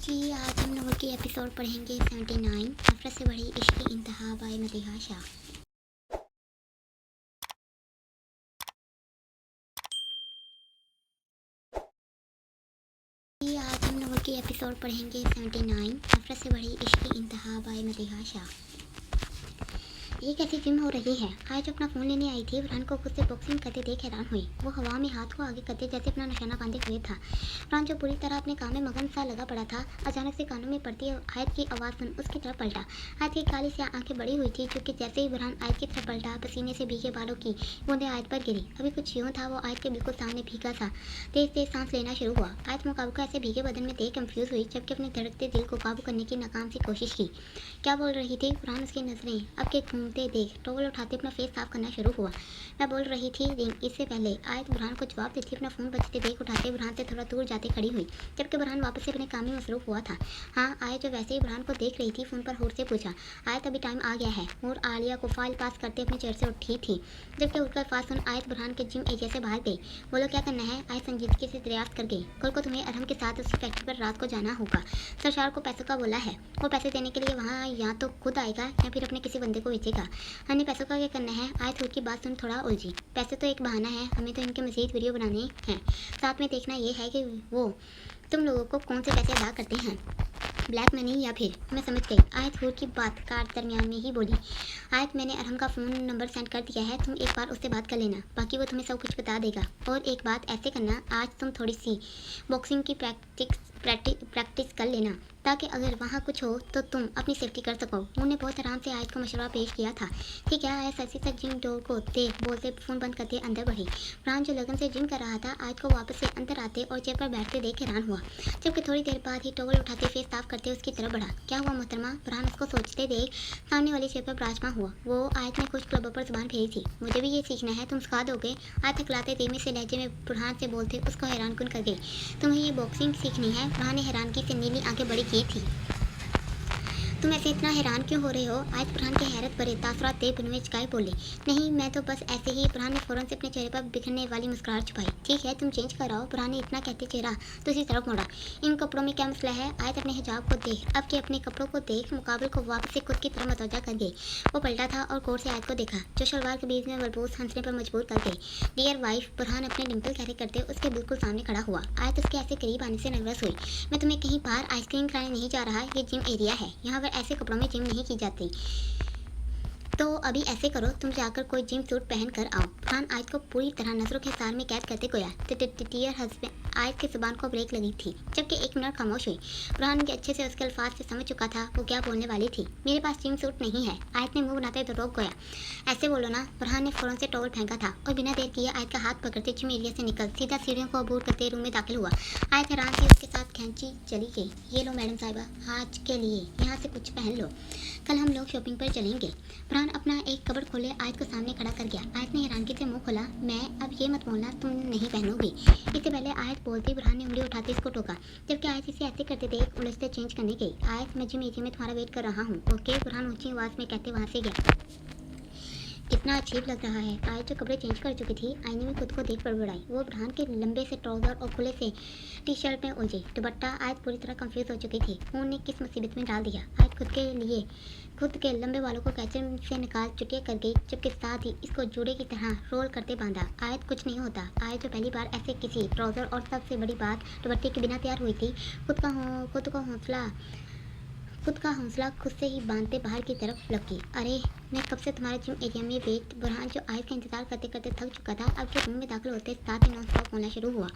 जी, आज हम लोगों की एपिसोड पढ़ेंगे 79 नफरत से बड़ी इश्क की इंतहा बाय मदीहा शाह। जी, आज हम लोगों की एपिसोड पढ़ेंगे 79 नफरत से बड़ी इश्क की इंतहा बाय मदीहा शाह। ये कैसी जिम हो रही है। आज अपना फ़ोन लेने आई थी, फरहान को खुद से बॉक्सिंग करते देख हैरान हुई। वो हवा में हाथ को आगे करते जैसे अपना निशाना बांधे हुए था। फरहान जो पूरी तरह अपने काम में मगन सा लगा पड़ा था, अचानक से कानों में पड़ती आयत की आवाज़ सुन उसकी तरफ पलटा। आयत की काली सी आंखें बड़ी हुई थी, क्योंकि जैसे ही फरहान आयत की तरफ पलटा, पसीने से भीगे बालों की बूंदें आयत पर गिरी। अभी कुछ यूँ था, वो आयत के बिल्कुल सामने भीगा सा तेज तेज सांस लेना शुरू हुआ। आयत मुकाबले को ऐसे भीगे बदन में देख कंफ्यूज हुई, जबकि अपने धड़कते दिल को काबू करने की नाकाम सी कोशिश की। क्या बोल रही थी फरहान? उसकी नजरें अब के घूमते देख टॉवल उठाते अपना फेस साफ करना शुरू हुआ। मैं बोल रही थी रिंग। इससे पहले आयत बुरहान को जवाब देती अपना फ़ोन बजते देख उठाते बुरहान से थोड़ा दूर जाते खड़ी हुई, जबकि बुरहान वापस से अपने काम में मसरूफ हुआ था। हाँ, आयत जो वैसे ही बुरहान को देख रही थी, फ़ोन पर होर से पूछा। आयत अभी टाइम आ गया है। और आलिया को फाइल पास करते अपने चेयर से उठी थी, जबकि उसका अल्फाज सुन आयत बुरहान के जिम एरिया से बाहर गई। बोलो क्या करना है? आयत संजीदगी से दरियाफ्त कर गई। कल को तुम्हें अरहम के साथ उसकी फैक्ट्री पर रात को जाना होगा। सरशार को पैसों का बोला है, वो पैसे देने के लिए वहाँ या तो खुद आएगा या फिर अपने किसी बंदे को बेचेगा। हमें पैसों का क्या करना है? आयत की बात सुन थोड़ा उलझी। पैसे तो एक बहाना है, हमें तो इनके मजीद वीडियो बनाने हैं। साथ में देखना ये है कि वो तुम लोगों को कौन से पैसे अदा करते हैं, ब्लैक मनी या फिर। मैं समझ गई। आयत की बात कार दरमियान में ही बोली। आयत मैंने अरहम का फ़ोन नंबर सेंड कर दिया है, तुम एक बार उससे बात कर लेना, बाकी वो तुम्हें सब कुछ बता देगा। और एक बात ऐसे करना, आज तुम थोड़ी सी बॉक्सिंग की प्रैक्टिस कर लेना, ताकि अगर वहाँ कुछ हो तो तुम अपनी सेफ्टी कर सको। उन्होंने बहुत आराम से आयत को मशवरा पेश किया था। ठीक है। आयत ससी तक जिम डोर को देख बोलते फ़ोन बंद करते अंदर बढ़ी। फरहान जो लगन से जिम कर रहा था, आयत को वापस से अंदर आते और चेयर पर बैठते देख हैरान हुआ, जबकि थोड़ी देर बाद ही टॉवल उठाते फेस साफ करते उसकी तरफ बढ़ा। क्या हुआ मोहतरमा? फरहान उसको सोचते देख सामने वाली चेयर पर विराजमान हुआ। वो आयत ने कुछ क्लबों पर जुबान फेरी थी। मुझे भी ये सीखना है, तुम सिखा दोगे? आयत हकलाते धीमे से लहजे में फरहान से बोलते उसको हैरान कुन कर गई। तुम्हें ये बॉक्सिंग सीखनी है? फरहान ने हैरानगी से नीली आंखें बड़ी की थी। तुम ऐसे इतना हैरान क्यों हो रहे हो? आयत फरहान के हैरत भरे तासुरात देख बिन में चकाई बोले। नहीं, मैं तो बस ऐसे ही। फरहान ने फौरन से अपने चेहरे पर बिखरने वाली मुस्कुराहट छुपाई। ठीक है, तुम चेंज कराओ। फरहान ने इतना कहते चेहरा दूसरी तरफ मोड़ा। इन कपड़ों में क्या मसला है? आयत अपने हिजाब को देख, अब के अपने कपड़ों को देख मुकाबले को वापस से खुद की तरफ मतवजा कर गई। वो पलटा था और गौर से आयत को देखा, जो शलवार के बीच में बलबूस हंसने पर मजबूर कर गई। डियर वाइफ, फरहान अपने डिम्पल कैरे करते उसके बिल्कुल सामने खड़ा हुआ। आयत उसके ऐसे करीब आने से नर्वस हुई। मैं तुम्हें कहीं बाहर आइसक्रीम खाने नहीं जा रहा, ये जिम एरिया है, यहाँ पर ऐसे कपड़ों में जिम नहीं की जाती। तो अभी ऐसे करो, तुम जाकर कोई जिम सूट पहन कर आओ। फरहान आयत को पूरी तरह नजरों के सार में कैद करते गोया। Dear husband. आयत की जुबान को ब्रेक लगी थी, जबकि एक मिनट खामोश हुई। फरहान के अच्छे से उसके अल्फाज से समझ चुका था वो क्या बोलने वाली थी। मेरे पास जिम सूट नहीं है। आयत ने मुंह बनाते तो रोक गया। ऐसे बोलो ना। फरहान ने फौरन से टॉवल फेंका था और बिना देर किए आयत का हाथ पकड़ते जिम एरिया से निकल सीधा सीढ़ियों को अबूर करते रूम में दाखिल हुआ। आयत हैरान थी उसके साथ खींची चली गई। ये लो मैडम साहिबा, आज के लिए यहाँ से कुछ पहन लो, कल हम लोग शॉपिंग पर चलेंगे। फरहान अपना एक कबड़ खोले आयत को सामने खड़ा कर गया। आयत ने हैरानगी से मुंह खोला। मैं अब ये मत बोलना तुम नहीं पहनोगी। इससे पहले आयत बोलती फरहान ने उंगली उठाते इसको टोका, जबकि आयत इसे ऐसे करते देख उलझते चेंज करने गई। आयत, मैं जिम एरिया में तुम्हारा वेट कर रहा हूँ, ओके? फरहान ऊंची आवाज़ में कहते वहाँ से गया। कितना अजीब लग रहा है। आयत जो कपड़े चेंज कर चुकी थी, आईने में खुद को देख बड़बड़ाई। वो फरहान के लंबे से ट्राउजर और खुले से टी शर्ट में उलझी। दुपट्टा। आयत पूरी तरह कंफ्यूज हो चुकी थी। फोन ने किस मुसीबत में डाल दिया। आयत खुद के लंबे बालों को कैचर से निकाल चुटिया कर गई, जबकि साथ ही इसको जूड़े की तरह रोल करते बांधा। आयत, कुछ नहीं होता। आयत जो पहली बार ऐसे किसी ट्राउजर और सबसे बड़ी बात दुपट्टे के बिना तैयार हुई थी, खुद का हौसला खुद से ही बांधते बाहर की तरफ लपकी। अरे, मैं कब से तुम्हारे जिम एरिया में वेट। बुरहान जो आयत का इंतजार करते करते थक चुका था, अब के रूम में दाखिल होते साथ ही नॉन स्टॉप होना शुरू हुआ।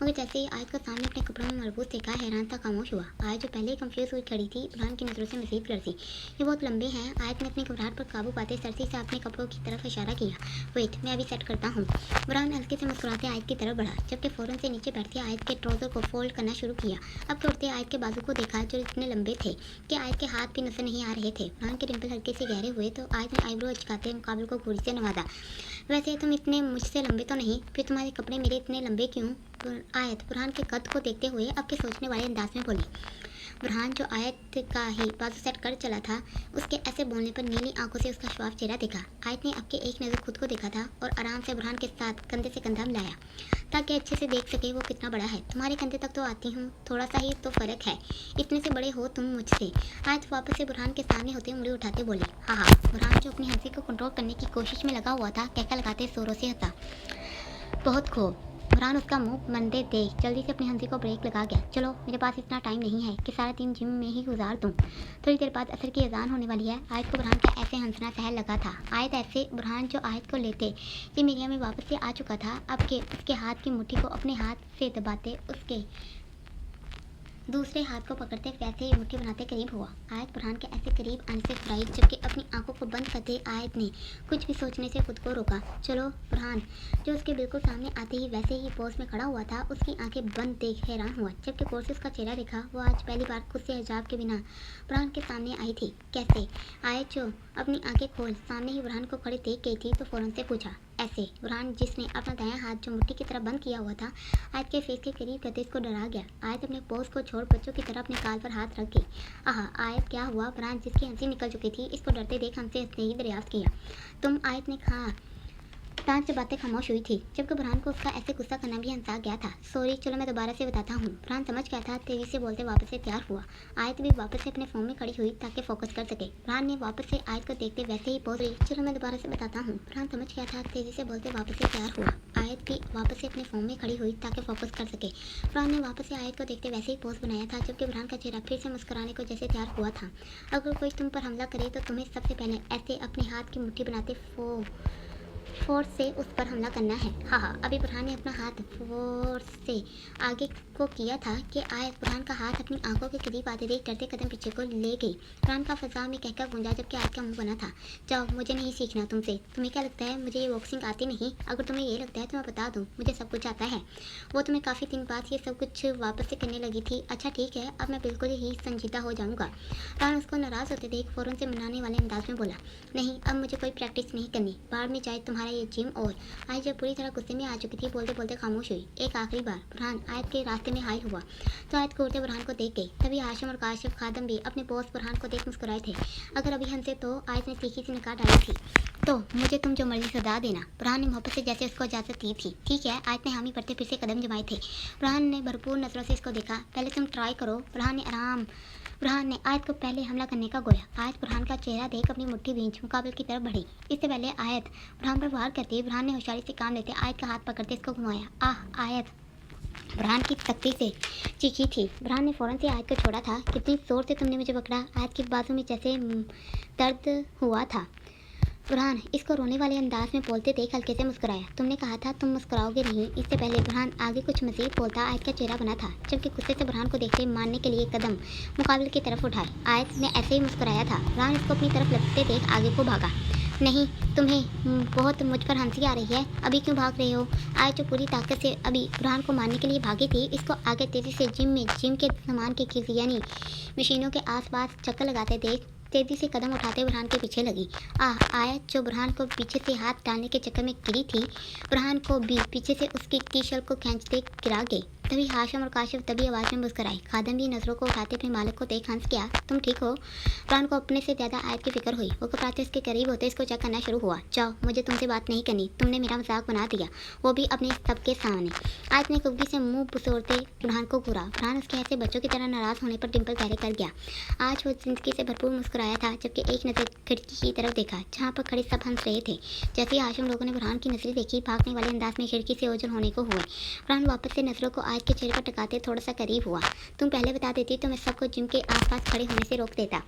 मगर जैसे ही आयत को सामने अपने कपड़ों में मरबूत देखा, हैरान था खामोश हुआ। आयत जो पहले ही कंफ्यूज हुई खड़ी थी, बुरहान की नज़रों से मजीद लड़ती। ये बहुत लंबे हैं। आयत ने अपनी घबराहट पर काबू पाते सरसी से अपने कपड़ों की तरफ इशारा किया। वेट, मैं अभी सेट करता हूँ। बुरहान हल्के से मुस्कुराते आयत की तरफ बढ़ा, जबकि फौरन से नीचे बैठते आयत के ट्राउजर को फोल्ड करना शुरू किया। अब तोड़ते आयत के बाजू को देखा, जो इतने लंबे थे कि आयत के हाथ भी नजर नहीं आ रहे थे। फरहान के डिम्पल हल्के से गहरे हुए तो आयत ने आईब्रो अचकाते मुकाबले को घूरी से नवाजा। वैसे तुम इतने मुझसे लंबे तो नहीं, फिर तुम्हारे कपड़े मेरे इतने लंबे क्यों? आयत फरहान के कद को देखते हुए अब के सोचने वाले अंदाज में बोली। बुरहान जो आयत का ही बाजू सेट कर चला था, उसके ऐसे बोलने पर नीली आंखों से उसका शवाब चेहरा देखा। आयत ने अब के एक नज़र खुद को देखा था और आराम से बुरहान के साथ कंधे से कंधा मिलाया ताकि अच्छे से देख सके वो कितना बड़ा है। तुम्हारे कंधे तक तो आती हूँ, थोड़ा सा ही तो फ़र्क है, इतने से बड़े हो तुम मुझसे। आयत वापस से बुरहान के सामने होते उंगली उठाते बोली। हाँ। बुरहान जो अपनी हंसी को कंट्रोल करने की कोशिश में लगा हुआ था, कहका लगाते जोरों से हंसा। बहुत खूब। बुरहान उसका मुंह मंदे देख जल्दी से अपनी हंसी को ब्रेक लगा गया। चलो, मेरे पास इतना टाइम नहीं है कि सारा दिन जिम में ही गुजार दूं। थोड़ी देर बाद असर की अजान होने वाली है। आयत को बुरहान का ऐसे हंसना सहल लगा था। आयत ऐसे बुरहान जो आयत को लेते ये मीडिया में वापस से आ चुका था, अब के उसके हाथ की मुट्ठी को अपने हाथ से दबाते उसके दूसरे हाथ को पकड़ते वैसे ही मुट्ठी बनाते करीब हुआ। आयत बुरहान के ऐसे करीब आने से घबराई, जबकि अपनी आंखों को बंद करते आयत ने कुछ भी सोचने से खुद को रोका। चलो। बुरहान जो उसके बिल्कुल सामने आते ही वैसे ही पोज में खड़ा हुआ था, उसकी आंखें बंद देख हैरान हुआ। जबकि गौर से उसका चेहरा देखा, वो आज पहली बार खुद से हिजाब के बिना बुरहान के सामने आई थी। कैसे? आयत जो अपनी आंखें खोल सामने ही बुरहान को खड़े देख गई थी तो फौरन से पूछा। ऐसे। बुरहान जिसने अपना दायां हाथ जो मुट्ठी की तरह बंद किया हुआ था, आयत के फेस के करीब करते इसको डरा गया। आयत अपने पोज को छोड़ बच्चों की तरह अपने गाल पर हाथ रख गई। आहा। आयत क्या हुआ? बुरहान जिसकी हंसी निकल चुकी थी, इसको डरते देख हमसे हंसते ही दरियाफ्त किया। तुम? आयत ने कहा। टांच से बातें खामोश हुई थी, जबकि बुरहान को उसका ऐसे गुस्सा करना भी हंसा गया था। सॉरी, चलो मैं दोबारा से बताता हूँ। बुरहान समझ गया था, तेजी से बोलते वापस से तैयार हुआ। आयत भी वापस से अपने फोन में खड़ी हुई ताकि फोकस कर सके। बुरहान ने वापस से आयत को देखते वैसे ही पोज रही। चलो मैं दोबारा से बताता हूँ। बुरहान समझ गया था, तेजी से बोलते वापस से तैयार हुआ। आयत भी वापस से अपने फोन में खड़ी हुई ताकि फोकस कर सके। बुरहान ने वापस से आयत को देखते वैसे ही पोज बनाया था, जबकि बुरहान का चेहरा फिर से मुस्कुराने को जैसे तैयार हुआ था। अगर कोई तुम पर हमला करे तो तुम्हें सबसे पहले ऐसे अपने हाथ की मुट्ठी बनाते फोर्स से उस पर हमला करना है। हाँ। अभी बुरहान ने अपना हाथ फोर्स से आगे को किया था कि आयत बुरहान का हाथ अपनी आंखों के करीब आते देख डरते कदम पीछे को ले गई। बुरहान का फजा में कहकर गूंजा, जबकि आयत का मुंह बना था। जाओ, मुझे नहीं सीखना तुमसे। तुम्हें क्या लगता है मुझे ये बॉक्सिंग आती नहीं? अगर तुम्हें ये लगता है तो मैं बता दूँ, मुझे सब कुछ आता है। वो तुम्हें काफ़ी दिन बाद ये सब कुछ वापस से करने लगी थी। अच्छा ठीक है, अब मैं बिल्कुल ही संजीदा हो जाऊँगा। बुरहान उसको नाराज़ होते देख फ़ौरन से मनाने वाले अंदाज में बोला। नहीं, अब मुझे कोई प्रैक्टिस नहीं करनी। बाहर में जाए तुम्हारा ये जिम। और आयत जब पूरी तरह गुस्से में आ चुकी थी, बोलते बोलते खामोश हुई। एक आखिरी बार बुरहान आयत के रास्ते में हाइल हुआ तो आयत घूरते बुरहान को देख गई। तभी हाशिम और काशिफ खादम भी अपने बॉस बुरहान को देख मुस्कुराए थे। अगर अभी हंसे तो आयत ने तीखी सी निकाह डाली थी। तो मुझे तुम जो मर्जी सजा देना। बुरहान ने मोहब्बत से जैसे उसको इजाज़त दी थी। ठीक है। आयत ने हामी पढ़ते फिर से कदम जमाए थे। बुरहान ने भरपूर नजरों से इसको देखा। पहले तुम ट्राई करो। बुरहान ने आयत को पहले हमला करने का गोया। आयत बुरहान का चेहरा देख अपनी मुट्ठी भींच मुकाबले की तरफ बढ़ी। इससे पहले आयत बुरहान पर वार करती, बुरहान ने होशियारी से काम लेते आयत का हाथ पकड़ते इसको घुमाया। आह। आयत बुरहान की सख्ती से चीखी थी। बुरहान ने फौरन से आयत को छोड़ा था। कितनी जोर से तुमने मुझे पकड़ा? आयत की बाजू में जैसे दर्द हुआ था। बुरहान इसको रोने वाले अंदाज में बोलते देख हल्के से मुस्कुराया। तुमने कहा था तुम मुस्कुराओगे नहीं। इससे पहले बुरहान आगे कुछ मजीद बोलता, आयत का चेहरा बना था, जबकि गुस्से से बुरहान को देखते मारने के लिए कदम मुकाबले की तरफ उठाए। आयत ने ऐसे ही मुस्कुराया था। बुरहान इसको अपनी तरफ लगते देख आगे को भागा। नहीं, तुम्हें बहुत मुझ पर हंसी आ रही है। अभी क्यों भाग रहे हो? आयत जो पूरी ताकत से अभी बुरहान को मारने के लिए भागी थी, इसको आगे तेजी से जिम के सामान के यानी मशीनों के आसपास चक्कर लगाते देख तेजी से कदम उठाते बुरहान के पीछे लगी। आयत जो बुरहान को पीछे से हाथ डालने के चक्कर में गिरी थी, बुरहान को भी पीछे से उसकी टी शर्ट को खींचते गिरा गई। तभी हाशिम और काशिफ तभी आवाज़ में मुस्कुराए। खादम भी नज़रों को उठाते अपने मालिक को देख हंस गया। तुम ठीक हो? बुरहान को अपने से ज़्यादा आयत की फिक्र हुई। वो घबराते उसके करीब होते इसको चेक करना शुरू हुआ। जाओ, मुझे तुमसे बात नहीं करनी। तुमने मेरा मजाक बना दिया, वो भी अपने सबके सामने। आयत ने कुबकी से मुंह बसोरते बुरहान को घूरा। बुरहान उसके ऐसे बच्चों की तरह नाराज़ होने पर डिम्पल गहरे कर गया। आज वो जिंदगी से भरपूर मुस्कुराया था, जबकि एक नज़र खिड़की की तरफ देखा जहाँ पर खड़े सब हंस रहे थे। जैसे ही हाशिम लोगों ने बुरहान की नजरें देखी, भागने वाले अंदाज में खिड़की से ओझल होने को हुए। बुरहान वापस से नजरों को आयत के चेहरे पर टकाते थोड़ा सा करीब हुआ। तुम पहले बता देती तो मैं सबको जिम के आसपास खड़े होने से रोक देता।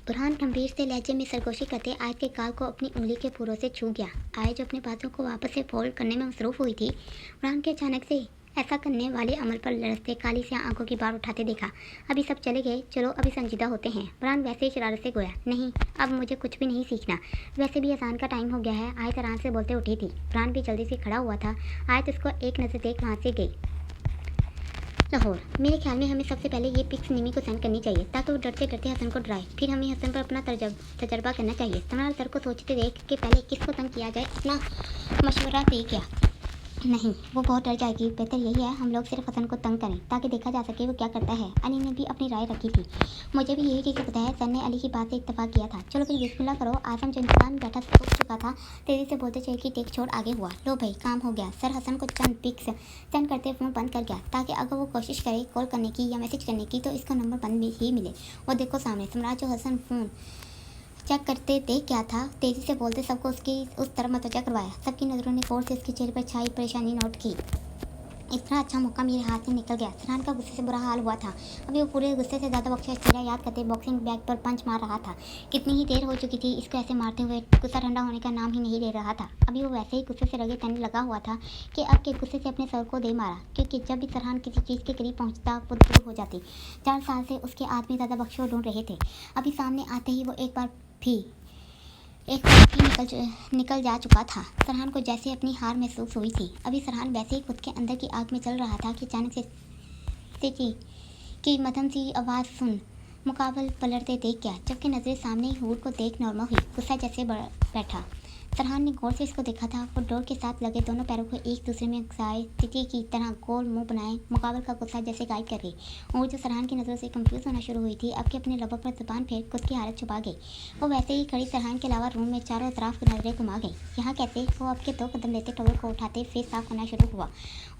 बुरहान गंभीर से लहजे में सरगोशी करते आयत के गाल को अपनी उंगली के फूलों से छू गया। आयत जो अपने बाजू को वापस से फोल्ड करने में मसरूफ हुई थी, बुरहान के अचानक से ऐसा करने वाले अमल पर लड़ते काली से आंखों की बार उठाते देखा। अभी सब चले गए, चलो अभी संजीदा होते हैं। बुरहान वैसे ही शरारत से गोया। नहीं, अब मुझे कुछ भी नहीं सीखना। वैसे भी अजान का टाइम हो गया है। आयत आराम से बोलते उठी थी। बुरहान भी जल्दी से खड़ा हुआ था। आयत उसको एक नज़र देख वहाँ से गई। लाहौर, मेरे ख्याल में हमें सबसे पहले ये पिक्स निमी को सेंड करनी चाहिए ताकि वो डरते डरते हसन को डराए। फिर हमें हसन पर अपना तजर्बा करना चाहिए। तमाम सर को सोचते देख के पहले किसको तंग किया जाए, अपना मशवरा दे क्या। नहीं, वो बहुत डर जाएगी। बेहतर यही है हम लोग सिर्फ हसन को तंग करें ताकि देखा जा सके वो क्या करता है। अली ने भी अपनी राय रखी थी। मुझे भी यही ठीक लगता है। सर ने अली की बात से इत्तेफाक किया था। चलो फिर बिस्मिल्लाह करो। आसम जो इंतजाम बैठा सूख चुका था तेजी से बोलते चले कि टेक छोड़ आगे हुआ। लो भाई काम हो गया। सर हसन को चंद पिक्स सेंड करते फ़ोन बंद कर गया ताकि अगर वो कोशिश करे कॉल करने की या मैसेज करने की तो इसका नंबर बंद ही मिले। वो देखो सामने सम्राट जो हसन फ़ोन चेक करते देख क्या था तेजी से बोलते सबको उसकी उस तरफ मतवजा करवाया। सबकी नज़रों ने गौर से उसके चेहरे पर छाई परेशानी नोट की। इतना अच्छा मौका मेरे हाथ से निकल गया। फरहान का गुस्से से बुरा हाल हुआ था। अभी वो पूरे गुस्से से ज़्यादा बख्शा चेहरा याद करते बॉक्सिंग बैग पर पंच मार रहा था। कितनी ही देर हो चुकी थी इसको ऐसे मारते हुए। गुस्सा ठंडा होने का नाम ही नहीं ले रहा था। अभी वो वैसे ही गुस्से से रगे तने लगा हुआ था कि अब के गुस्से से अपने सर को दे मारा, क्योंकि जब भी फरहान किसी चीज़ के करीब पहुँचता वो दूर हो जाती। 4 साल से उसके आदमी ज़्यादा बख्शो ढूंढ रहे थे। अभी सामने आते ही वो एक बार भी निकल जा चुका था। फरहान को जैसे अपनी हार महसूस हुई थी। अभी फरहान वैसे ही खुद के अंदर की आग में चल रहा था कि अचानक से की मध्यम सी आवाज़ सुन मुकाबल पलटते देख गया, जबकि नज़रें सामने ही हूर को देख नॉर्मल हुई। गुस्सा जैसे बैठा। फरहान ने गौर से इसको देखा था। वो डोर के साथ लगे दोनों पैरों को एक दूसरे में घुसाए तिती की तरह गोल मुंह बनाए मुकाबल का गुस्सा जैसे गायब कर गई। और जो फरहान की नज़रों से कंफ्यूज होना शुरू हुई थी अब के अपने लबों पर जुबान फेर खुद की हालत छुपा गई। वो वैसे ही खड़ी फरहान के अलावा रूम में चारों तरफ नजरें घुमा गई। यहाँ कैसे? वो अब के 2 कदम लेते टॉवल को उठाते फेस साफ करना शुरू हुआ।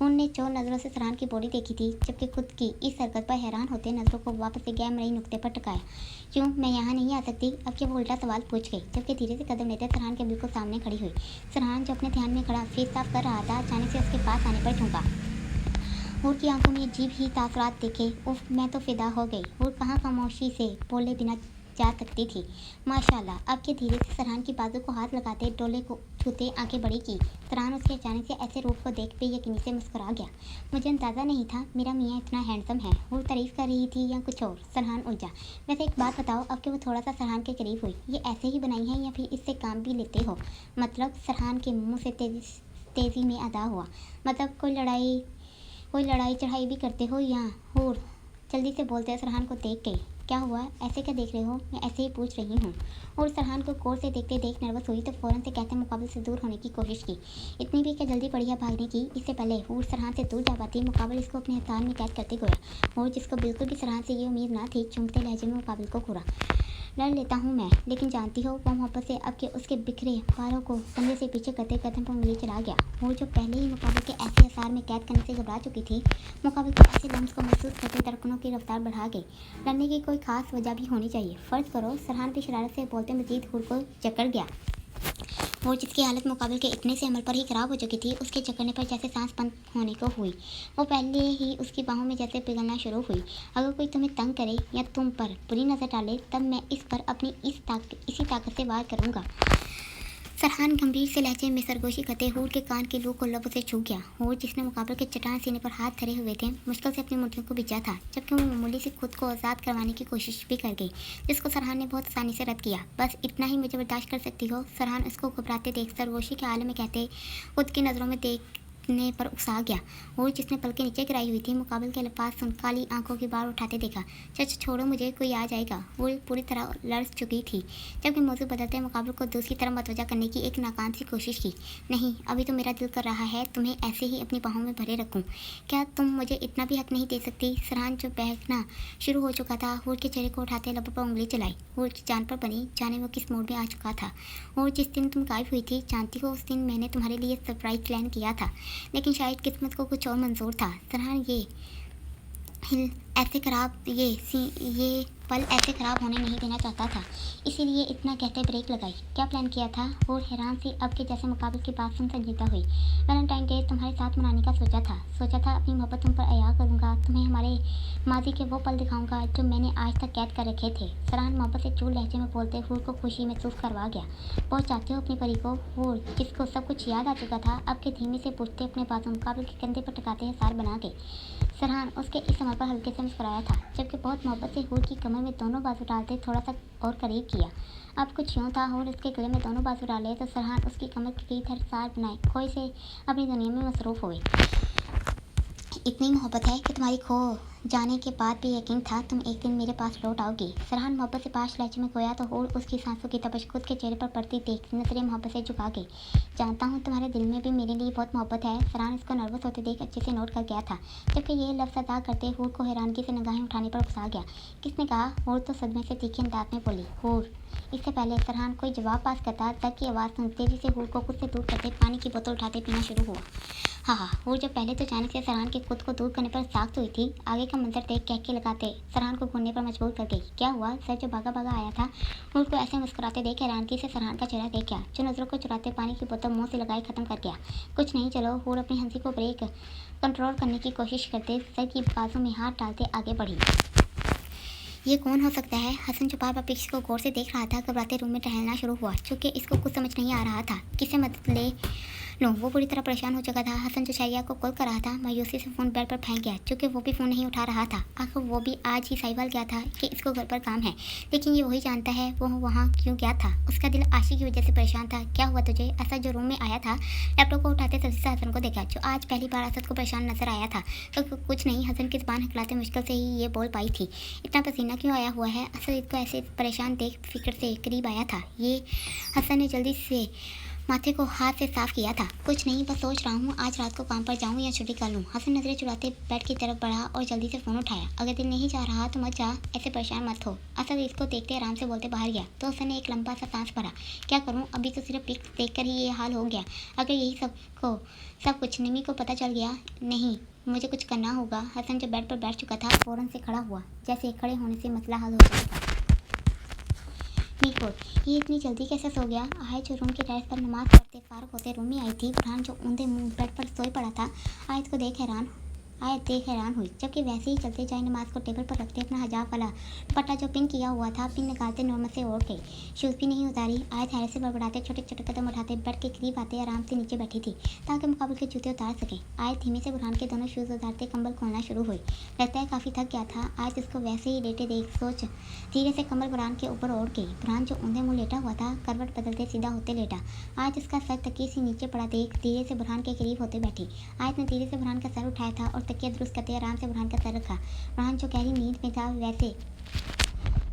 उनने चोर नज़रों से फरहान की बॉडी देखी थी, जबकि खुद की इस हरकत पर हैरान होते नज़रों को वापस से गैम रही नुक्ते पर टकाया। क्यों मैं यहाँ नहीं आ सकती? अब के वो उल्टा सवाल पूछ गई, जबकि धीरे से कदम लेते फरहान के बिल्कुल सामने खड़ी हुई। फरहान जो अपने ध्यान में खड़ा फेस साफ कर रहा था अचानक से उसके पास आने पर झुका। हूर की आंखों में अजीब ही तासुरात देखे। उफ, मैं तो फिदा हो गई। हूर कहाँ खामोशी से बोले बिना जा सकती थी। माशाल्लाह। अब के धीरे से फरहान की बाजू को हाथ लगाते डोले को छूते आंखें बड़ी की। फरहान उसके अचानक से ऐसे रूप को देख बेयकीनी से मुस्कुरा गया। मुझे अंदाज़ा नहीं था मेरा मियाँ इतना हैंडसम है। हूर तारीफ कर रही थी या कुछ और? फरहान उलझा। वैसे एक बात बताओ, अब के वो थोड़ा सा फरहान के करीब हुई, ये ऐसे ही बनाई है या फिर इससे काम भी लेते हो? मतलब फरहान के मुँह से तेज़ी में अदा हुआ। मतलब कोई लड़ाई चढ़ाई भी करते हो या? हूर जल्दी से बोलते फरहान को देख गई। क्या हुआ? ऐसे क्या देख रहे हो? मैं ऐसे ही पूछ रही हूँ। और फरहान को गौर से देखते देख नर्वस हुई तो फ़ौरन से कहते मुकाबले से दूर होने की कोशिश की। इतनी भी क्या जल्दी पड़ी है भागने की? इससे पहले हूर फरहान से दूर जा पाती मुकाबल इसको अपने हतान में कैद करते गोया। और जिसको बिल्कुल भी फरहान से ये उम्मीद ना थी चुंबते लहजे में मुकाबल को घूरा। लड़ लेता हूँ मैं, लेकिन जानती हो वो मोहब्बत से अब के उसके बिखरे बालों को कंधे से पीछे करते कदम पर उंगली चला गया। वो जो पहले ही मुकाबले के ऐसे आसार में कैद करने से घबरा चुकी थी, मुकाबले के ऐसे लम्स को महसूस करते धड़कनों की रफ्तार बढ़ा गई। लड़ने की कोई खास वजह भी होनी चाहिए। फ़र्ज़ करो फरहान भी शरारत से बोलते मजीद हूर को जकड़ गया। वो जिसकी हालत मुकाबले के इतने से अमल पर ही ख़राब हो चुकी थी, उसके जकड़ने पर जैसे सांस बंद होने को हुई। वो पहले ही उसकी बाहों में जैसे पिघलना शुरू हुई। अगर कोई तुम्हें तंग करे या तुम पर बुरी नज़र डाले तब मैं इस पर अपनी इसी ताकत से वार करूँगा। फरहान गंभीर से लहजे में सरगोशी करते हूर के कान की लू को लबों से छू गया। हूर जिसने मुकाबले के चट्टान सीने पर हाथ धरे हुए थे मुश्किल से अपनी मुट्ठियों को भिजा था, जबकि वो मामूली से खुद को आज़ाद करवाने की कोशिश भी कर गई, जिसको फरहान ने बहुत आसानी से रद्द किया। बस इतना ही मुझे बर्दाश्त कर सकती हो? फरहान उसको घबराते देख सरगोशी के आलम में कहते खुद की नज़रों में देखने पर उकसा गया। और जिसने पलके नीचे गिराई हुई थी मुकाबल के अल्फाज सुन काली आंखों की बार उठाते देखा। चच छोड़ो मुझे, कोई आ जाएगा। वो पूरी तरह लड़ चुकी थी, जबकि मौजूद बदलते मुकाबले को दूसरी तरफ मतवजा करने की एक नाकाम सी कोशिश की। नहीं, अभी तो मेरा दिल कर रहा है तुम्हें ऐसे ही अपनी बाहों में भरे रखूं। क्या तुम मुझे इतना भी हक नहीं दे सकती? फरहान जो बहकना शुरू हो चुका था हूर के चेहरे को उठाते लबों पर उंगली चलाई। हूर की जान पर बनी, जाने वो किस मोड में आ चुका था। और जिस दिन तुम गायब हुई थी जानती हो उस दिन मैंने तुम्हारे लिए सरप्राइज प्लान किया था, लेकिन शायद किस्मत को कुछ और मंजूर था। फरहान ये पल ऐसे ख़राब होने नहीं देना चाहता था, इसीलिए इतना कहते ब्रेक लगाई। क्या प्लान किया था? और हैरान से अब के जैसे मुकाबले की बात सुन संजीदा हुई। वैलेंटाइन डे तुम्हारे साथ मनाने का सोचा था अपनी मोहब्बत तुम पर अया करूँगा, तुम्हें हमारे माजी के वो पल दिखाऊंगा जो मैंने आज तक कैद कर रखे थे। फरहान मोहब्बत से चूल लहजे में बोलते हूर को खुशी महसूस करवा गया। बहुत चाहते हो अपनी परी को? हूर जिसको सब कुछ याद आ चुका था अब के धीमे से पूछते अपने बाजू मुकाबले के कंधे पर टकाते सार बना गए। फरहान उसके इस समय पर हल्के से मुस्कुराया था, जबकि बहुत मोहब्बत से हूर की कमर में दोनों बाजू डालते थोड़ा सा और करीब किया। अब कुछ यूँ था हूर उसके गले में दोनों बाजू डाले तो फरहान उसकी कमर के कई सार बनाए खोए से अपनी दुनिया में मसरूफ़ हुए। इतनी मोहब्बत है कि तुम्हारी खो जाने के बाद भी यकीन था तुम एक दिन मेरे पास लौट आओगी। फरहान मोहब्बत से पास लहजे में खोया तो हूर उसकी सांसों की तपश खुद के चेहरे पर पड़ती देख नजरें मोहब्बत से झुका गई। जानता हूँ तुम्हारे दिल में भी मेरे लिए बहुत मोहब्बत है। फरहान इसको नर्वस होते देख अच्छे से नोट कर गया था। जबकि ये लफ्ज़ अदा करते हूर को हैरानगी से निगाहें उठाने पर उकसा गया। किसने कहा? हूर तो सदमे से तीखे अंदाज में बोली। हूर। इससे पहले फरहान कोई जवाब पास करता दर की आवाज़ सुन तेजी से हूर को खुद से दूर करते पानी की बोतल उठाते पीना शुरू हुआ। हाँ, हूर जब पहले तो अचानक से फरहान के खुद को दूर करने पर साख्त हुई थी, आगे का मंजर देख कहके लगाते फरहान को घूरने पर मजबूर कर गई। क्या हुआ? सर जो भागा भागा आया था हूर को ऐसे मुस्कुराते देख हैरानगी से फरहान का चेहरा देखा, जो नजरों को चुराते पानी की बोतल मुंह से लगाई खत्म कर गया। कुछ नहीं, चलो। हूर अपनी हंसी को ब्रेक कंट्रोल करने की कोशिश करते सर की बाजू में हाथ डालते आगे बढ़ी। ये कौन हो सकता है? हसन जो बार पीछे को गौर से देख रहा था घबराते रूम में टहलना शुरू हुआ, चूँकि इसको कुछ समझ नहीं आ रहा था किसे मदद ले लो। वो बुरी तरह परेशान हो चुका था। हसन जो शाइया को कॉल कर रहा था मायूसी से फ़ोन बेड पर फेंक गया, चूँकि वो भी फ़ोन नहीं उठा रहा था। आखिर वो भी आज ही साहिवाल गया था कि इसको घर पर काम है, लेकिन ये वही जानता है वो वहाँ क्यों गया था। उसका दिल आशी की वजह से परेशान था। क्या हुआ तुझे? असद जो रूम में आया था लैपटॉप को उठाते सब्जी से हसन को देखा, जो आज पहली बार असद को परेशान नजर आया था। तो कुछ नहीं, हसन की ज़बान हिलाते मुश्किल से ही ये बोल पाई थी। इतना पसीना क्यों आया हुआ है? असद इसको ऐसे परेशान देख फिक्र से करीब आया था। ये हसन ने जल्दी से माथे को हाथ से साफ किया था। कुछ नहीं, बस सोच रहा हूँ आज रात को काम पर जाऊँ या छुट्टी कर लूँ। हसन नजरें चुराते बेड की तरफ बढ़ा और जल्दी से फ़ोन उठाया। अगर दिल नहीं जा रहा तो मत जा, ऐसे परेशान मत हो। असद इसको देखते आराम से बोलते बाहर गया तो हसन ने एक लंबा सा सांस भरा। क्या करूँ? अभी तो सिर्फ पिक्स देखकर ही ये हाल हो गया। अगर यही सब कुछ निमी को पता चल गया। नहीं, मुझे कुछ करना होगा। हसन जब बेड पर बैठ चुका था फ़ौरन से खड़ा हुआ, जैसे खड़े होने से मसला हल हो जाएगा। मीरपुर, ये इतनी जल्दी कैसे सो गया? आए जो रूम के टेरेस पर नमाज पढ़ते फारूक होते रूम में आई थी। फरहान जो ऊंधे मुंह बेड पर सोए पड़ा था आयत को देख हैरान हुई, जबकि वैसे ही चलते जाए नमाज को टेबल पर रखते अपना हजाब वाला दुपट्टा जो पिन किया हुआ था पिन निकालते नॉर्मल से ओढ़ गई। शूज़ भी नहीं उतारी। आयत हैरत से बड़बड़ाते छोटे छोटे कदम उठाते बेड के करीब आते आराम से नीचे बैठी थी ताकि मुकाबले के जूते उतार सके। आयत धीमे से बुरहान के दोनों शूज़ उतारते कंबल खोलना शुरू हुई। लगता है काफ़ी थक गया था। आयत इसको वैसे ही लेटे देख सोच धीरे से कंबल बुरहान के ऊपर ओढ़ गई। बुरहान जो ऊंधे मुँह लेटा हुआ था करवट बदलते सीधा होते लेटा। आयत उसका सर तकिए से नीचे पड़ा देख धीरे से बुरहान के करीब होते बैठी। आयत ने धीरे से बुरहान का सर उठाया था और तकिया दुरुस्त करते आराम से बुरहान का सर रखा। बुरहान जो गहरी नींद में था वैसे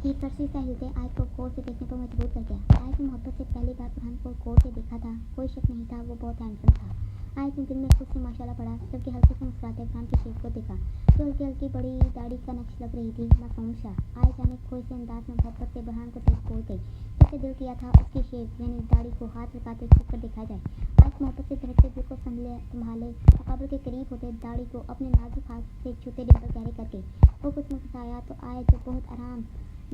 ही फर्शी सा हिलते आयत को गौर से देखने पर मजबूर कर गया। आयत ने मोहब्बत से पहली बार बुरहान को गौर से देखा था। कोई शक नहीं था वो बहुत हैंडसम था। आयत ने दिल में खुद से माशाल्लाह पड़ा, जबकि हल्के से मुस्कुराते बुरहान की शेप को देखा जो हल्की हल्की बड़ी दाढ़ी का नक्श लग रही थी मासूम सा। आयत जाने खोए से अंदाज में मोहब्बत से बुरहान को देख बोल गई, जैसे दिल किया था उसकी शेप यानी दाढ़ी को हाथ लगाते छू कर देखा जाए। आयत मोहब्बत से धड़कते दिल को संभाले मुकाबले के करीब होते दाढ़ी को अपने नाजुक हाथ से छूते डिंपल गहरे करके वो कुछ मुस्कुराया तो आयत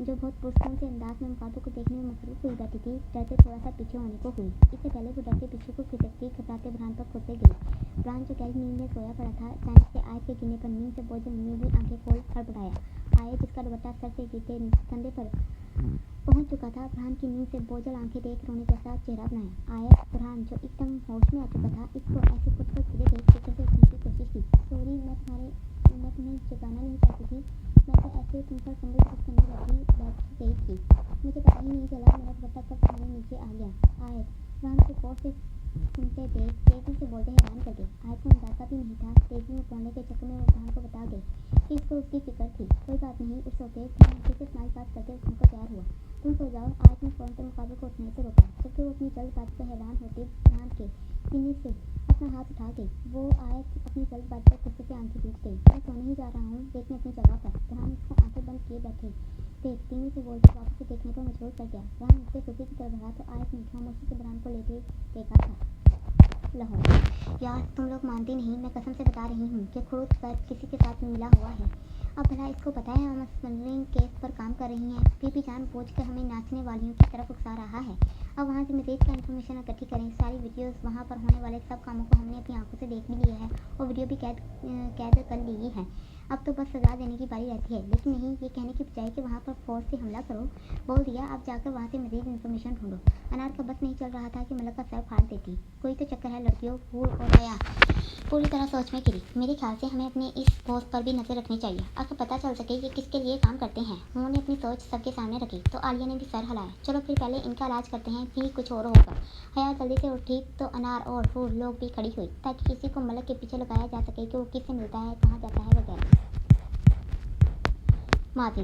जो बहुत पुरस्कून से अंदाज में मुकाबले को देखने में मसरूफ हुई बैठी थी डरते थोड़ा सा पीछे होने को हुई। इससे पहले वो डरते पीछे को खिसकती घबराते बुरहान पर खुद से गिरी। बुरहान जो गहरी नींद में सोया पड़ा था अचानक से आयत के गिरने पर नींद से बोझल नीली आंखें खोल हड़बड़ाया। आयत जिसका दुपट्टा सर से गिरते कंधे पर पहुंच चुका था बुरहान की नींद से बोझल आंखें देख रोने जैसा चेहरा बनाया। आयत बुरहान जो एकदम होश में आ चुका था इसको ऐसे खुद पर गिरे देख फिक्र से उठने की कोशिश की। सॉरी, मैं तुम्हें जगाना नहीं चाहती थी। मैं तो ऐसे तुम पर कंबल साफ करने बैठ गई थी। मुझे पता ही नहीं चला मेरा दुपट्टा कब तुम्हारे नीचे आ गया। आयत बुरहान को गौर से सुनते देख तेजी से बोलते हैरान कर गए। आयत को अंदाजा भी नहीं था। तेजी में बोलने के चक्कर में वो बुरहान को बता गए कि इसको उसकी फिक्र थी। कोई बात नहीं, इट्स ओके। अच्छे से स्माइल पास करके उठने को तैयार हुआ। तुम सो जाओ। आयत ने फ़ौरन मुकाबले को उठने से रोका, जबकि वो अपनी जल्दबाजी से हैरान होती बुरहान के सीने से अपना हाथ उठा गई। वो आयत अपनी जल्दबाजी पर गुस्से से आंखें भीग गई। मैं सोने ही जा रहा हूँ, देखने अपनी जगह पर। बुरहान उसको आंखें बंद किए बैठे देख धीमे से बोलते वापस से देखने पर मजबूर कर गया। बुरहान उससे खुशी की तरफ बढ़ा तो आयत ने खामोशी से बुरहान को लेटे देखा था। लाहौर, यार तुम लोग मानती नहीं, मैं कसम से बता रही हूँ कि खुद सर किसी के साथ मिला हुआ है। अब भला इसको पता है हम स्मगलिंग केस पर काम कर रही हैं, फिर भी जानबूझकर हमें नाचने वालियों की तरफ उकसा रहा है। अब वहाँ से मज़ीद क्या इन्फॉर्मेशन इकट्ठी करें। सारी वीडियोस वहाँ पर होने वाले सब कामों को हमने अपनी आंखों से देख भी लिया है और वीडियो भी कैद कर ली है। अब तो बस सजा देने की बारी रहती है। लेकिन नहीं, ये कहने की बजाय कि वहाँ पर फोर्स से हमला करो, बोल दिया। अब जाकर वहाँ से मज़ीद इन्फॉर्मेशन ढूंढो। अनार का बस नहीं चल रहा था कि मलक का सर फाड़ देती। कोई तो चक्कर है लड़कियों। हूर और हया पूरी तरह सोच में गिरी। मेरे ख्याल से हमें अपने इस बॉस पर भी नज़र रखनी चाहिए, अगर पता चल सके ये किसके लिए काम करते हैं। उन्होंने अपनी सोच सबके सामने रखी तो आलिया ने भी सर हिलाया। चलो फिर पहले इनका इलाज करते हैं, फिर कुछ और होगा। हया जल्दी से उठी तो अनार और हूर लोग भी खड़ी हुई ताकि किसी को मलक के पीछे लगाया जा सके कि वो किससे मिलता है, कहाँ जाता है वगैरह। माजी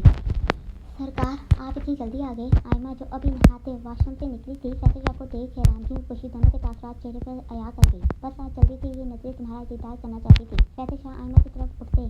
सरकार, आप इतनी जल्दी आ गए। आयमा जो अभी नहाते वॉशरूम से निकली थी, फैसला को देख हैरानगी और खुशी दोनों के तासरात चेहरे पर अया कर गई। बस आज जल्दी से ये नजरें तुम्हारा दीदार करना चाहती थी। फैसला आयमा की तरफ उठते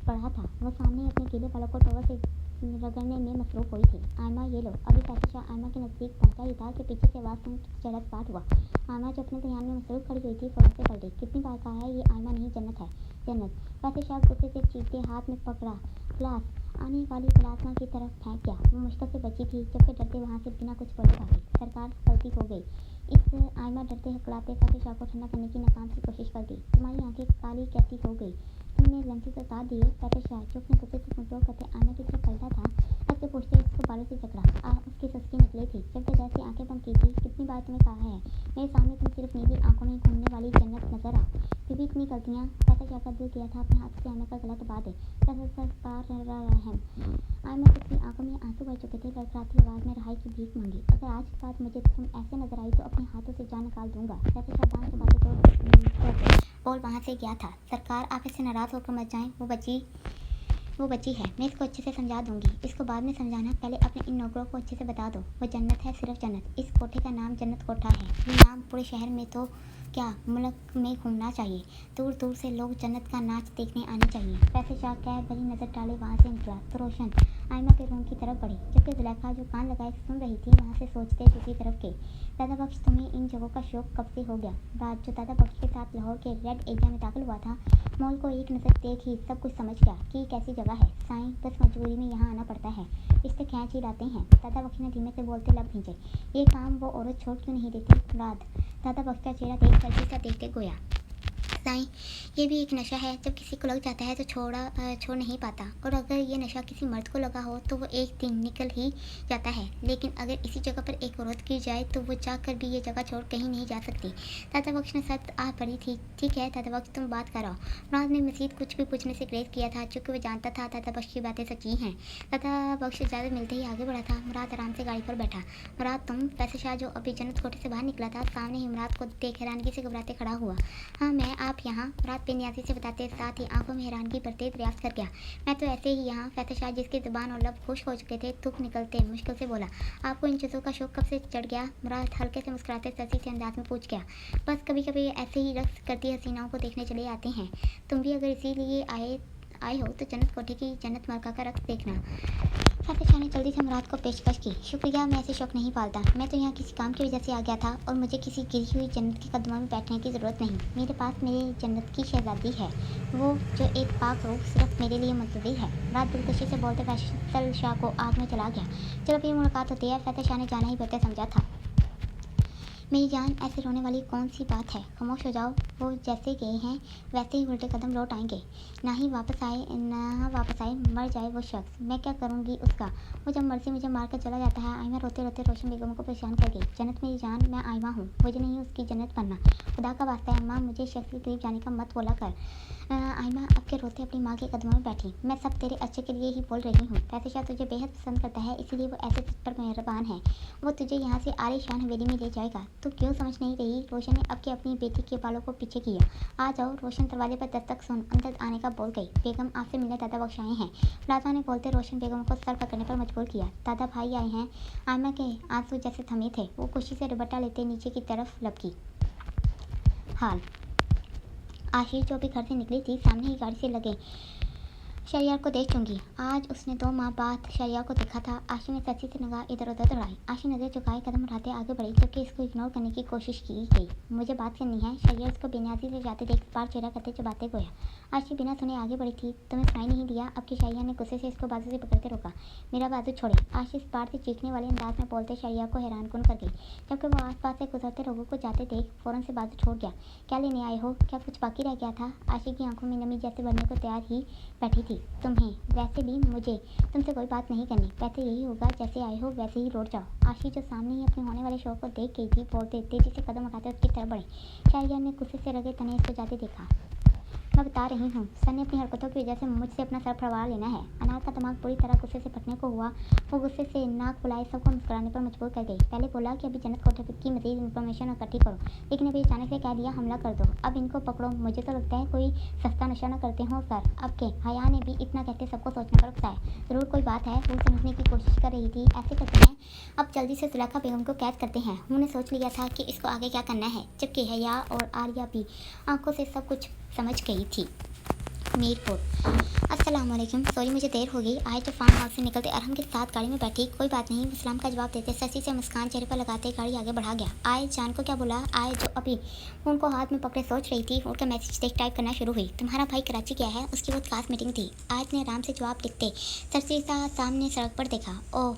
बढ़ा था। वो सामने अपने गीले बालों को टॉवल से रगड़ने में मसरूफ हुई थी। आयमा ये लो। अभी फैसला आयमा के नजदीक पहुंचा ही था कि पीछे से आवाज सुन चेहरा सपाट हुआ। आयमा जो अपने ध्यान में मसरूफ खड़ी हुई थी फौरन से पलटी। कितनी बार कहा है, ये आयमा नहीं जन्नत है, जन्नत। फैसला गुस्से से चीखते हाथ में पकड़ा गिलास आने वाली प्लाज्मा की तरफ फेंक गया। वो मुश्किल से बची थी, जबकि डरते वहां से बिना कुछ बोले भागी। सरकार, गलती हो गई। इस आयमा डरते हकलाते फैसला को ठंडा करने की नाकाम सी कोशिश कर दी। तुम्हारी आंखें काली कैसी हो गई? तुमने लेंसेज उतार दिए? फैसला जो अपने गुस्से से कंट्रोल करते आयमा की तरफ पलटा था, उसके पूछते इसको बालों से जकड़ा। उसकी सस्ती निकली थी, जबकि जैसे आंखें बंद की थी। कितनी बार तुम्हें कहा है, मेरे सामने तुम सिर्फ नीली आंखों में घूमने वाली जन्नत नजर आ। फिर भी इतनी गलतियां। फैसला का दिल किया था अपने हाथ से आयमा का गला दबा दे। आयमा की आंखों में आंसू भर चुके थे। लड़खड़ाती आवाज में रहाई की भीख मांगी। अगर आज के बाद मुझे तुम ऐसे नजर आई तो अपने हाथों से जान निकाल दूंगा। फैसला दांत चबाते तो बोल वहां से गया था। सरकार, आप इससे नाराज होकर मत जाएं। वो बच्ची है, मैं इसको अच्छे से समझा दूंगी। इसको बाद में समझाना, पहले अपने इन नौकरों को अच्छे से बता दो, वो जन्नत है, सिर्फ जन्नत। इस कोठे का नाम जन्नत कोठा है। ये नाम पूरे शहर में तो क्या मुल्क में घूमना चाहिए। दूर दूर से लोग जन्नत का नाच देखने आने चाहिए। फैसला कह भरी नजर डाले वहां से निकला तो रोशन आयमा के रूम की तरफ बढ़ी, जबकि जुलेखा जो कान लगाए सुन रही थी वहां से सोचते दूसरी तरफ के। दादा बख्श, तुम्हें इन जगहों का शौक कब से हो गया? राज जो दादा बख्श के साथ लाहौर के रेड एरिया में दाखिल हुआ था, मॉल को एक नजर देख ही सब कुछ समझ गया कि कैसी जगह है। साईं, बस मजबूरी में यहाँ आना पड़ता है, इससे खींच ही लाते हैं। दादा बख्श ने धीमे से बोलते लब भींचे। ये काम वो औरत छोड़ क्यों नहीं देती? रात दादा बख्श का चेहरा देख कर सा देखते गोया। साईं, ये भी एक नशा है, जब किसी को लग जाता है तो छोड़ नहीं पाता। और अगर ये नशा किसी मर्द को लगा हो तो वो एक दिन निकल ही जाता है, लेकिन अगर इसी जगह पर एक औरत गिर जाए तो वो चाह कर भी ये जगह छोड़ कहीं नहीं जा सकती। दादा बख्श ने सख्त आह भरी थी। ठीक है दादा बख्श, तुम बात कराओ। मुराद ने मजीद कुछ भी पूछने से ग्रेज किया था, चूँकि वो जानता था दादा बख्श की बातें सच्ची हैं। दादा बख्श इजाज़त मिलते ही आगे बढ़ा था। मुराद आराम से गाड़ी पर बैठा। मुराद, तुम? फैसला जो अभी जन्नत कोठे से बाहर निकला था, सामने ही मुराद को देख हैरानगी से घबराते खड़ा हुआ। हाँ मैं, आप यहाँ? मुराद बेनियाजी से बताते साथ ही आंखों में हैरानगी भरते प्रयास कर गया। मैं तो ऐसे ही यहाँ। फैसला जिसकी जुबान और लब खुश्क हो चुके थे थूक निकलते मुश्किल से बोला। आपको इन चीज़ों का शौक कब से चढ़ गया? मुराद हल्के से मुस्कुराते ससी से अंदाज में पूछ गया। बस कभी कभी ऐसे ही रक्स करती हसीनाओं को देखने चले आते हैं। तुम भी अगर इसीलिए आए हो तो जन्नत कोठे की जन्नत मरका का रक्स देखना। फैसला ने जल्दी से मुराद को पेशकश की। शुक्रिया, मैं ऐसे शौक नहीं पालता। मैं तो यहाँ किसी काम की वजह से आ गया था और मुझे किसी गिरी हुई जन्नत के कदमों में बैठने की ज़रूरत नहीं। मेरे पास मेरी जन्नत की शहजादी है, वो जो एक पाक रूह सिर्फ मेरे लिए मंजूरी है। मुराद दिलकशी से बोलते फैसला को आग में चला गया। चलो फिर मुलाकात होती है। फैसला ने जाना ही बेहतर समझा था। मेरी जान, ऐसे रोने वाली कौन सी बात है? खामोश हो जाओ। वो जैसे गए हैं वैसे ही उल्टे कदम लौट आएंगे। ना वापस आए, मर जाए वो शख्स, मैं क्या करूँगी उसका? वो जब मर्जी मुझे मार कर चला जाता है। आयमा रोते रोते रोशन बेगम को परेशान कर गई। जन्नत मेरी जान, मैं आयमा हूँ, मुझे नहीं उसकी जन्नत बनना। खुदा का वास्ता है माँ, मुझे शख्स के करीब जाने का मत बोला कर। आयमा अब के रोते अपनी माँ के कदमों में बैठी। मैं सब तेरे अच्छे के लिए ही बोल रही हूँ। फैसला तुझे बेहद पसंद करता है, इसीलिए वो ऐसे तुझ पर मेहरबान है। वो तुझे यहाँ से आलीशान हवेली में ले जाएगा। तू क्यों समझ नहीं रही? रोशन ने अब के अपनी बेटी के बालों को पीछे किया। आ जाओ। रोशन दरवाजे पर दस्तक सुन अंदर आने का बोल गई। बेगम, आपसे मिलने दादा बख्श आए हैं। प्लाजा ने बोलते रोशन बेगम को सर पकड़ने पर मजबूर किया। दादा भाई आए हैं। आयमा के आंसू जैसे थमे थे। वो खुशी से दुपट्टा लेते नीचे की तरफ लपकी। हाल आशीष जो भी घर से निकली थी, सामने ही गाड़ी से लगे शरियार को देख चुंगी। आज उसने 2 माह बाद शरियार को देखा था। आशी ने सच्ची से निगाह इधर उधर दौड़ाई। आशी नजर झुकाए कदम उठाते आगे बढ़ी, जबकि इसको इग्नोर करने की कोशिश की गई। मुझे बात करनी है। शरियार इसको बेनियाजी से जाते देख बार चेहरा करते चबाते गोया। आशी बिना सुने आगे बढ़ी थी। तुम्हें सुनाई नहीं दिया? अब की शरियार ने गुस्से से इसको बाजू से पकड़ते रोका। मेरा बाजू छोड़े। आशी इस बार से चीखने वाले अंदाज में बोलते शरियार को हैरान कन कर गई, जबकि वो आसपास से गुजरते लोगों को जाते देख फौरन से बाजू छोड़ गया। क्या लेने आए हो? क्या कुछ बाकी रह गया था? आशी की आंखों में नमी जैसे भरने को तैयार ही बैठी थी। तुम्हें? वैसे भी मुझे तुमसे कोई बात नहीं करनी। वैसे यही होगा, जैसे आए हो वैसे ही लौट जाओ। आशी जो सामने ही अपने होने वाले शौक को देख गई थी, बोलते तेजी से कदम उठाते उसकी तरफ बढ़े। शरियार ने गुस्से से रगे तने इसको जाते देखा। मैं बता रही हूँ, सर ने अपनी हरकतों की वजह से मुझसे अपना सर फड़वा लेना है। अनार का दिमाग पूरी तरह गुस्से से फटने को हुआ। वो गुस्से से नाक फुलाए सबको मुस्कुराने पर मजबूर कर गई। पहले बोला कि अभी जन्नत कोठे की मजीद इन्फॉर्मेशन इकट्ठी करो, लेकिन अभी अचानक से कह दिया हमला कर दो। अब इनको पकड़ो। मुझे तो लगता है कोई सस्ता नशा न करते हो सर। अब के हया ने भी इतना कहते सबको सोचने पर उकसाया। जरूर कोई बात है। वो समझने की कोशिश कर रही थी। ऐसे करते हैं, अब जल्दी से जुलेखा बेगम को कैद करते हैं। उन्होंने सोच लिया था कि इसको आगे क्या करना है, जबकि हया और आर्या भी आंखों से सब कुछ समझ गई थी। मीरपुर। अस्सलामुअलैकुम, सॉरी मुझे देर हो गई। आज तो फार्म हाउस से निकलते अरहम के साथ गाड़ी में बैठी। कोई बात नहीं, सलाम का जवाब देते शशि से मुस्कान चेहरे पर लगाते गाड़ी आगे बढ़ा गया। आए जान को क्या बोला। आए जो अभी फोन को हाथ में पकड़े सोच रही थी, उनका मैसेज देख टाइप करना शुरू हुई। तुम्हारा भाई कराची गया है, उसकी बहुत खास मीटिंग थी। आज ने आराम से जवाब लिखते शशि का सामने सड़क पर देखा। ओह,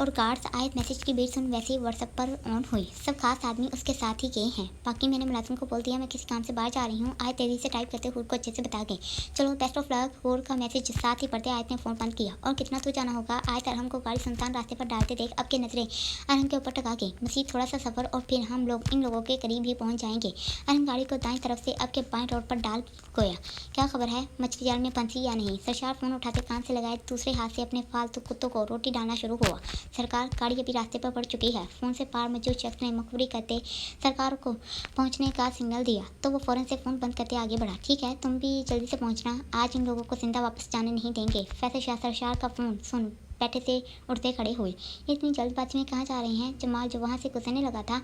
और गार्ड्स आयत मैसेज की बीट सुन वैसे ही व्हाट्सएप पर ऑन हुई। सब खास आदमी उसके साथ ही गए हैं। बाकी मैंने मुलाजिम को बोल दिया मैं किसी काम से बाहर जा रही हूँ। आयत तेजी से टाइप करते हुए को अच्छे से बता गए। चलो बेस्ट ऑफ लक। हुर का मैसेज साथ ही पढ़ते आयत ने फ़ोन बंद किया। और कितना तो जाना होगा। आयत अरहम को गाड़ी सुनसान रास्ते पर डालते देख अब की नजरें अरहम के ऊपर टका गई। मसीद थोड़ा सा सफ़र और फिर हम लोग इन लोगों के करीब ही पहुँच जाएंगे। अरहम गाड़ी को दाएं तरफ से अब के बाएं रोड पर डाल गोया। क्या खबर है, मछली जाल में फंसी या नहीं। सरशार फ़ोन उठाते कान से लगाए, दूसरे हाथ से अपने फालतू कुत्तों को रोटी डालना शुरू हुआ। सरकार, गाड़ी अभी रास्ते पर पड़ चुकी है। फ़ोन से पार मौजूद शख्स ने मखबरी करते सरकार को पहुंचने का सिग्नल दिया तो वो फ़ौरन से फ़ोन बंद करते आगे बढ़ा। ठीक है, तुम भी जल्दी से पहुंचना, आज इन लोगों को जिंदा वापस जाने नहीं देंगे। फैसल शाह सरशार का फ़ोन सुन बैठे से उठते खड़े हुए। इतनी जल्दबाजी में कहाँ जा रहे हैं। जमाल जो वहाँ से गुजरने लगा था,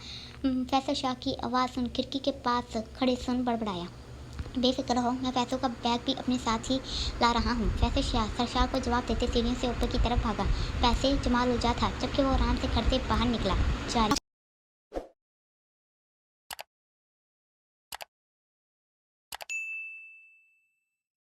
फैसल शाह की आवाज़ सुन खिड़की के पास खड़े सुन बड़बड़ाया। बेफिक्र रहो, मैं पैसों का बैग भी अपने साथ ही ला रहा हूँ। फैसल शाह सरशार को जवाब देते सीढ़ियों से ऊपर की तरफ भागा। पैसे जमाल उलझा था, जबकि वो आराम से घर से बाहर निकला। जारी